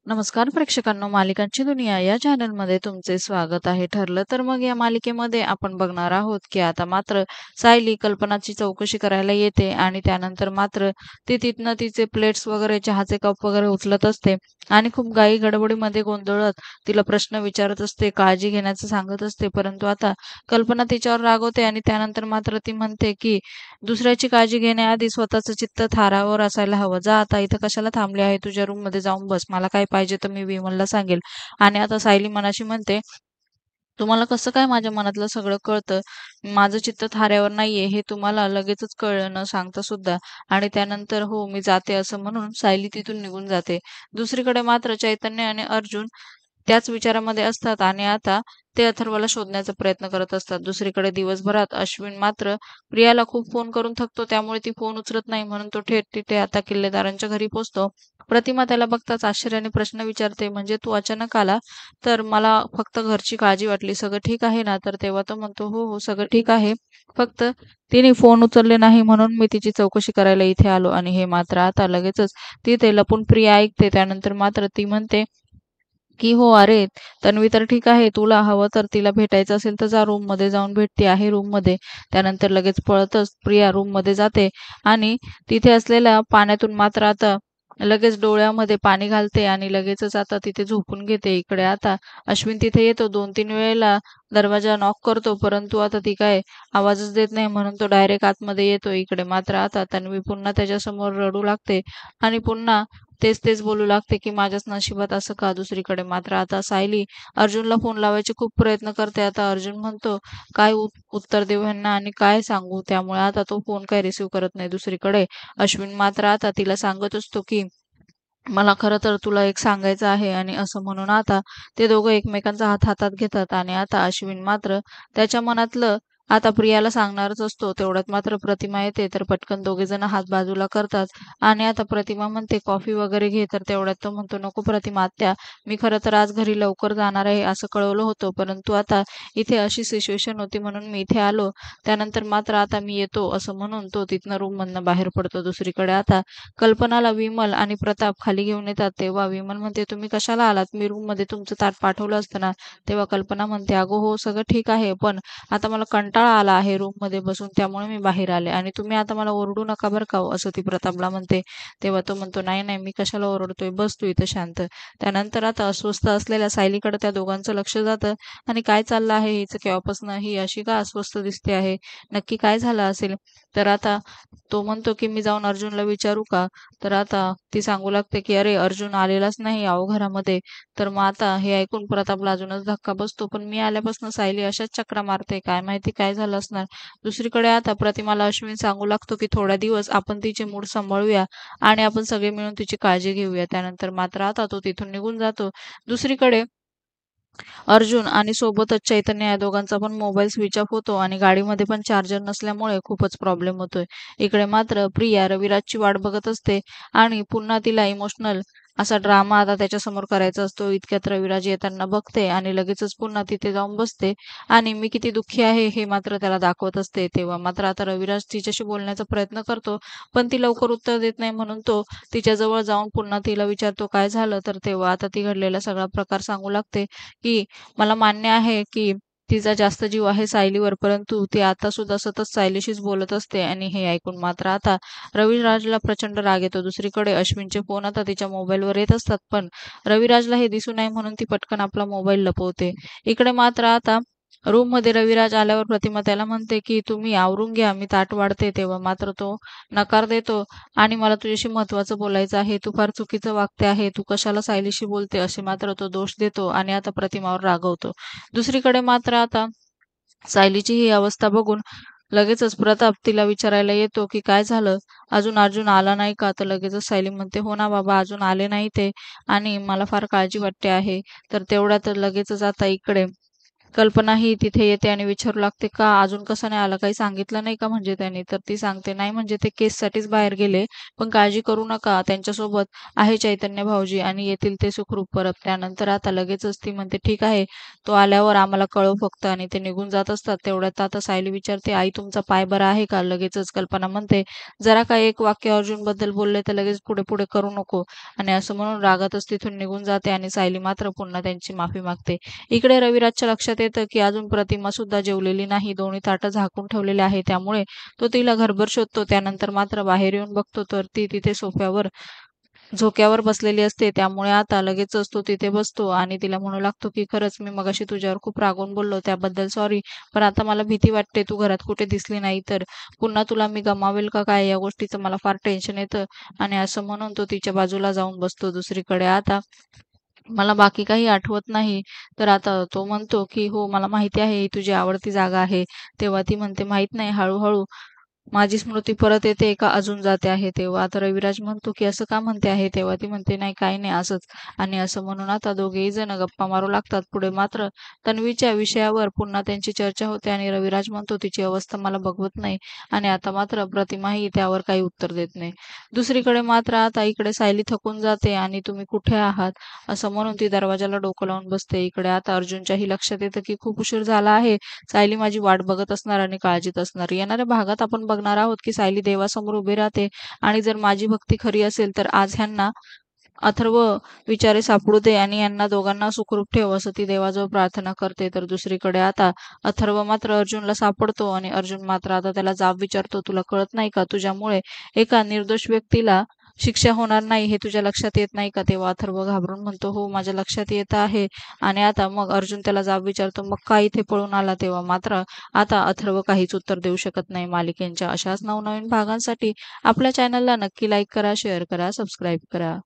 नमस्कार प्रेक्षकांनो, मालिकांची दुनिया या चॅनलमध्ये तुमचे स्वागत आहे. ठरलं तर मग या मालिकेमध्ये आपण बघणार आहोत की आता मात्र सायली कल्पनाची चौकशी करायला येते आणि त्यानंतर मात्र ती तिथनं तिचे प्लेट्स वगैरे, चहाचे कप वगैरे उचलत असते आणि खूप घाई गडबडीमध्ये गोंधळत तिला प्रश्न विचारत असते, काळजी घेण्याचं सांगत असते. परंतु आता कल्पना तिच्यावर रागवते आणि त्यानंतर मात्र ती म्हणते की दुसऱ्याची काळजी घेण्याआधी स्वतःचं चित्त थारावर असायला हवं. जा आता, इथं कशाला थांबली आहे? तुझ्या रूम मध्ये जाऊन बस. मला काय पाहिजे तर मी विमलला सांगेल. आणि आता सायली मनाशी म्हणते, तुम्हाला कसं काय माझ्या मनातलं सगळं कळतं? माझं चित्त थाऱ्यावर नाहीये हे तुम्हाला लगेचच कळलं न सांगता सुद्धा. आणि त्यानंतर हो मी जाते असं म्हणून सायली तिथून निघून जाते. दुसरीकडे मात्र चैतन्य आणि अर्जुन त्याच विचारामध्ये असतात आणि आता ते अथर्वला शोधण्याचा प्रयत्न करत असतात. दुसरीकडे दिवसभरात अश्विन मात्र प्रियाला खूप फोन करून थकतो, त्यामुळे ती फोन उचलत नाही म्हणून तो थेट तिथे आता किल्लेदारांच्या घरी पोहोचतो. प्रतिमा त्याला बघताच आश्चर्याने प्रश्न विचारते, म्हणजे तू अचानक आला? तर मला फक्त घरची काळजी वाटली. सगळं ठीक आहे ना? तर तेव्हा तो म्हणतो, हो हो सगळं ठीक आहे. फक्त तिने फोन उचलले नाही म्हणून मी तिची चौकशी करायला इथे आलो. आणि हे मात्र आता लगेचच तिथे लपून प्रिया ऐकते. त्यानंतर मात्र ती म्हणते की हो, अरे तन्वी तर ठीक आहे. तुला हवं तर तिला भेटायचं असेल तर जा रूममध्ये जाऊन भेट. ती आहे रूममध्ये. त्यानंतर लगेच पळतच प्रिया रूममध्ये जाते आणि तिथे असलेल्या पाण्यातून मात्र आता लगेच डोळ्यामध्ये पाणी घालते आणि लगेचच आता तिथे झोपून घेते. इकडे आता अश्विन तिथे येतो. 2-3 वेळेला दरवाजा नॉक करतो, परंतु आता ती काय आवाजच देत नाही म्हणून तो डायरेक्ट आतमध्ये येतो. इकडे मात्र आता तन्वी पुन्हा त्याच्यासमोर रडू लागते आणि पुन्हा तेच तेच बोलू लागते की माझ्याच नशिबात असं का. दुसरीकडे मात्र आता सायली अर्जुनला फोन लावायचे खूप प्रयत्न करते. आता अर्जुन म्हणतो काय उत्तर देऊ ह्यांना आणि काय सांगू, त्यामुळे आता तो फोन काय रिसीव्ह करत नाही. दुसरीकडे अश्विन मात्र आता तिला सांगत असतो की मला खरं तर तुला एक सांगायचं आहे. आणि असं म्हणून आता ते दोघं एकमेकांचा हात हातात घेतात आणि आता अश्विन मात्र त्याच्या मनातलं आता प्रियाला सांगणारच असतो. तेवढ्यात मात्र प्रतिमा येते, तर पटकन दोघे जण हात बाजूला करतात आणि आता प्रतिमा म्हणते कॉफी वगैरे घे. तर तेवढ्यात तो म्हणतो, नको प्रतिमा आत्या, मी खरं तर आज घरी लवकर जाणार आहे असं कळवलं होतं, परंतु आता इथे अशी सिच्युएशन होती म्हणून मी इथे आलो. त्यानंतर मात्र आता मी येतो असं म्हणून तो तिथनं रूम मधनं बाहेर पडतो. दुसरीकडे आता कल्पनाला विमल आणि प्रताप खाली घेऊन येतात. तेव्हा विमल म्हणते, तुम्ही कशाला आलात? मी रूम मध्ये तुमचं ताट पाठवलं असतं ना. तेव्हा कल्पना म्हणते, अगो हो सगळं ठीक आहे, पण आता मला कंटाळा आला आहे रूम मध्ये बसून, त्यामुळे मी बाहेर आले. आणि तुम्ही आता मला ओरडू नका बरं का हो, असं ती प्रतापला म्हणते. तेव्हा तो म्हणतो, नाही नाही मी कशाला ओरडतोय, बस तू इथं शांत. त्यानंतर आता अस्वस्थ असलेल्या सायलीकडे त्या दोघांचं लक्ष जातं आणि काय चाललं आहे हिचं केव्हापासून, ही अशी का अस्वस्थ दिसते आहे, नक्की काय झालं असेल. तर आता तो म्हणतो की मी जाऊन अर्जुनला विचारू का. तर आता ती सांगू लागते की अरे अर्जुन आलेलाच नाही अहो घरामध्ये. तर मग आता हे ऐकून प्रतापला अजूनच धक्का बसतो. पण मी आल्यापासून सायली अशाच चक्रा मारते, काय माहिती काय झालं असणार. दुसरीकडे आता प्रतिमाला अश्विन सांगू लागतो की थोड्या दिवस आपण तिचे मूड सांभाळूया आणि आपण सगळे मिळून तिची काळजी घेऊया. त्यानंतर मात्र आता तो तिथून निघून जातो. दुसरीकडे अर्जुन आणि सोबतच चैतन्य या दोघांचा पण मोबाईल स्विच ऑफ होतो आणि गाडीमध्ये पण चार्जर नसल्यामुळे खूपच प्रॉब्लेम होतोय. इकडे मात्र प्रिया रविराजची वाट बघत असते आणि पुन्हा तिला इमोशनल असा ड्रामा आता त्याच्यासमोर करायचा असतो. इतक्यात रविराज येताना बघते आणि लगेचच पुन्हा तिथे जाऊन बसते आणि मी किती दुःखी आहे हे मात्र त्याला दाखवत असते. तेव्हा मात्र आता रविराज तिच्याशी बोलण्याचा प्रयत्न करतो, पण ती लवकर उत्तर देत नाही म्हणून तो तिच्याजवळ जाऊन पुन्हा तिला विचारतो काय झालं. तर तेव्हा आता ती घडलेला सगळा प्रकार सांगू लागते की मला मान्य आहे की तिचा जास्त जीव आहे सायलीवर, परंतु ती आता सुद्धा सतत सायलीशीच बोलत असते. आणि हे ऐकून मात्र आता रविराजला प्रचंड राग येतो. दुसरीकडे अश्विनचे फोन आता तिच्या मोबाईलवर येत असतात, पण रविराजला हे दिसू नये म्हणून ती पटकन आपला मोबाईल लपवते. इकडे मात्र आता रूम मध्ये रविराज आल्यावर प्रतिमा त्याला म्हणते की तुम्ही आवरून घ्या, मी ताट वाढते. तेव्हा मात्र तो नकार देतो आणि मला तुझ्याशी महत्वाचं बोलायचं आहे, तू फार चुकीचं वागते आहे, तू कशाला सायलीशी बोलते, असे मात्र तो दोष देतो आणि आता प्रतिमावर रागवतो. दुसरीकडे मात्र आता सायलीची ही अवस्था बघून लगेचच प्रताप तिला विचारायला येतो की काय झालं, अजून अर्जुन आला नाही का. तर लगेचच सायली म्हणते, हो ना बाबा अजून आले नाही ते, आणि मला फार काळजी वाटते आहे. तर तेवढ्यात लगेचच आता इकडे कल्पना ही तिथे येते आणि विचारू लागते, "का अजून कसं नाही आला? काही सांगितलं नाही का म्हणजे त्याने?" तर ती सांगते, "नाही म्हणजे ते केससाठीच बाहेर गेले, पण काळजी करू नका. त्यांच्यासोबत आहे चैतन्य भाऊजी आणि येतील ते सुखरूप परत." त्यानंतर आता लगेचच ती म्हणते, "ठीक आहे, तो आल्यावर आम्हाला कळव फक्त." आणि ते निघून जात असतात. तेवढ्यात आता सायली विचारते, "आई तुमचा पाय बरा आहे का?" लगेचच कल्पना म्हणते, "जरा का एक वाक्य अर्जुनबद्दल बोलले तर लगेच पुढे-पुढे करू नको." आणि असं म्हणून रागातच तिथून निघून जाते आणि सायली मात्र पुन्हा त्यांची माफी मागते. इकडे रविराजच्या लक्षात येतं, की अजून प्रतिमा सुद्धा जेवलेली नाही. दोन्ही ताटं झाकून ठेवलेले आहे. त्यामुळे तो तिला घरभर शोधतो. त्यानंतर मात्र बाहेर येऊन बघतो तर ती तिथे सोफ्यावर झोक्यावर बसलेली असते. त्यामुळे आता लगेचच तो तिथे बसतो आणि तिला म्हणू लागतो, की "खरंच मी मगाशी तुझ्यावर खूप रागवून बोललो. त्याबद्दल सॉरी. पण आता मला भीती वाटते. तू घरात कुठे दिसली नाही तर पुन्हा तुला मी गमावेल का काय? या गोष्टीचं मला फार टेन्शन येतं." आणि असं म्हणून तो तिच्या बाजूला जाऊन बसतो. दुसरीकडे आता मला बाकी काही आठवत नाही. तर आता तो म्हणतो, की "हो, मला माहिती आहे ही तुझी आवडती जागा आहे." तेव्हा ती म्हणते, "माहीत नाही, हळू-हळू माझी स्मृती परत येते का अजून जाते आहे?" तेव्हा आता रविराज म्हणतो, की "असं का म्हणते आहे?" तेव्हा ती म्हणते, "नाही, काही नाही असंच." आणि असं म्हणून आता दोघेही जण गप्पा मारू लागतात. पुढे मात्र तन्वीच्या विषयावर पुन्हा त्यांची चर्चा होते आणि रविराज म्हणतो, "तिची अवस्था मला बघवत नाही." आणि आता मात्र प्रतिमाही त्यावर काही उत्तर देत नाही. दुसरीकडे मात्र आता इकडे सायली थकून जाते आणि "तुम्ही कुठे आहात?" असं म्हणून ती दरवाजाला डोकं लावून बसते. इकडे आता अर्जुनच्याही लक्षात येतं, की खूप उशीर झाला आहे. सायली माझी वाट बघत असणार आणि काळजीत असणार. येणाऱ्या भागात आपण बघणार आहोत, की सायली देवासमोर उभी राहते आणि जर माझी भक्ती खरी असेल, तर आज ह्यांना अथर्व विचारे सापडू दे आणि यांना दोघांना सुखरूप ठेव, असं ती देवाजवळ प्रार्थना करते. तर दुसरीकडे आता अथर्व मात्र अर्जुनला सापडतो आणि अर्जुन मात्र आता त्याला जाब विचारतो, "तुला कळत नाही का? तुझ्यामुळे एका निर्दोष व्यक्तीला शिक्षा होणार नाही, हे तुझ्या लक्षात येत नाही का?" तेव्हा अथर्व घाबरून म्हणतो, "हो, माझ्या लक्षात येत आहे." आणि आता मग अर्जुन त्याला जाब विचारतो, "मग का इथे पळून आला?" तेव्हा मात्र आता अथर्व काहीच उत्तर देऊ शकत नाही. मालिकेच्या अशाच नवनवीन भागांसाठी आपल्या चॅनलला नक्की लाईक करा, शेअर करा, सबस्क्राईब करा.